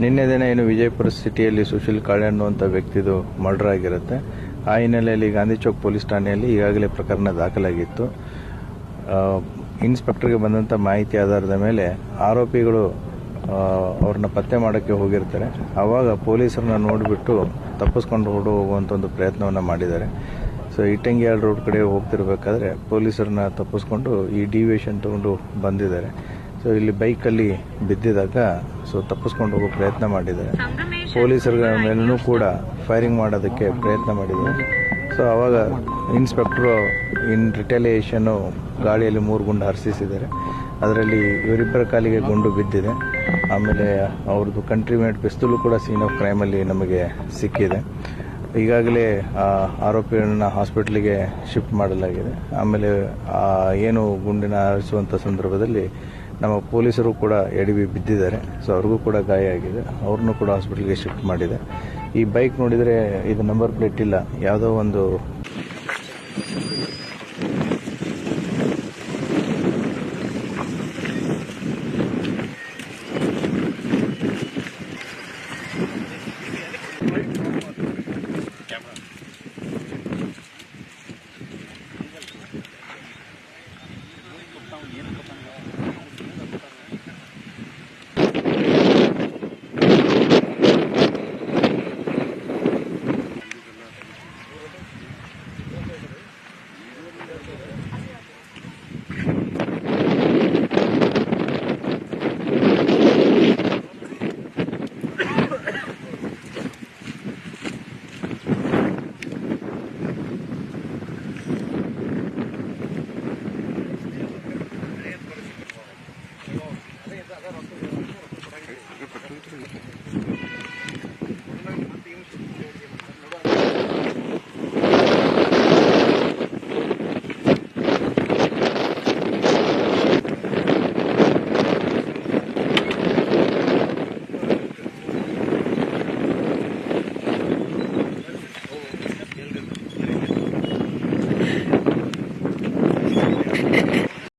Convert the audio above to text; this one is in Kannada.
ನಿನ್ನೆ ದಿನ ಏನು ವಿಜಯಪುರ ಸಿಟಿಯಲ್ಲಿ ಸುಶೀಲ್ ಕಾಳೆ ಅನ್ನುವಂಥ ವ್ಯಕ್ತಿದು ಮರ್ಡರ್ ಆಗಿರುತ್ತೆ. ಆ ಹಿನ್ನೆಲೆಯಲ್ಲಿ ಗಾಂಧಿ ಚೌಕ್ ಪೊಲೀಸ್ ಠಾಣೆಯಲ್ಲಿ ಈಗಾಗಲೇ ಪ್ರಕರಣ ದಾಖಲಾಗಿತ್ತು. ಇನ್ಸ್ಪೆಕ್ಟರ್ಗೆ ಬಂದಂಥ ಮಾಹಿತಿ ಆಧಾರದ ಮೇಲೆ ಆರೋಪಿಗಳು ಅವ್ರನ್ನ ಪತ್ತೆ ಮಾಡೋಕ್ಕೆ ಹೋಗಿರ್ತಾರೆ. ಆವಾಗ ಪೊಲೀಸರನ್ನ ನೋಡಿಬಿಟ್ಟು ತಪ್ಪಿಸ್ಕೊಂಡು ಹೋಗುವಂಥ ಒಂದು ಪ್ರಯತ್ನವನ್ನು ಮಾಡಿದ್ದಾರೆ. ಸೊ ಇಟ್ಟಂಗಿಯಾಳ್ ರೋಡ್ ಕಡೆ ಹೋಗ್ತಿರ್ಬೇಕಾದ್ರೆ ಪೊಲೀಸರನ್ನ ತಪ್ಪಿಸ್ಕೊಂಡು ಈ ಡಿವಿಯೇಷನ್ ತಗೊಂಡು ಬಂದಿದ್ದಾರೆ. ಸೊ ಇಲ್ಲಿ ಬೈಕಲ್ಲಿ ಬಿದ್ದಿದಾಗ ತಪ್ಪಿಸ್ಕೊಂಡು ಹೋಗೋ ಪ್ರಯತ್ನ ಮಾಡಿದ್ದಾರೆ. ಪೊಲೀಸರ ಮೇಲೂ ಕೂಡ ಫೈರಿಂಗ್ ಮಾಡೋದಕ್ಕೆ ಪ್ರಯತ್ನ ಮಾಡಿದ್ದಾರೆ. ಸೊ ಆವಾಗ ಇನ್ಸ್ಪೆಕ್ಟರು ಇನ್ ರಿಟಾಲಿಯೇಷನ್ನು ಗಾಳಿಯಲ್ಲಿ 3 ಗುಂಡು ಹಾರಿಸಿದ್ದಾರೆ. ಅದರಲ್ಲಿ ಇವರಿಬ್ಬರ ಕಾಲಿಗೆ ಗುಂಡು ಬಿದ್ದಿದೆ. ಆಮೇಲೆ ಅವ್ರದ್ದು ಕಂಟ್ರಿಮೇಟ್ ಪಿಸ್ತೂಲು ಕೂಡ ಸೀನ್ ಆಫ್ ಕ್ರೈಮಲ್ಲಿ ನಮಗೆ ಸಿಕ್ಕಿದೆ. ಈಗಾಗಲೇ ಆರೋಪಿಗಳನ್ನ ಹಾಸ್ಪಿಟ್ಲಿಗೆ ಶಿಫ್ಟ್ ಮಾಡಲಾಗಿದೆ. ಆಮೇಲೆ ಏನು ಗುಂಡಿನ ಹಾರಿಸುವಂಥ ಸಂದರ್ಭದಲ್ಲಿ ನಮ್ಮ ಪೊಲೀಸರು ಕೂಡ ಎಡವಿ ಬಿದ್ದಿದ್ದಾರೆ. ಸೊ ಅವ್ರಿಗೂ ಕೂಡ ಗಾಯ ಆಗಿದೆ. ಅವ್ರನ್ನೂ ಕೂಡ ಹಾಸ್ಪಿಟಲ್ಗೆ ಶಿಫ್ಟ್ ಮಾಡಿದೆ. ಈ ಬೈಕ್ ನೋಡಿದರೆ ಇದು ನಂಬರ್ ಪ್ಲೇಟ್ ಇಲ್ಲ, ಯಾವುದೋ ಒಂದು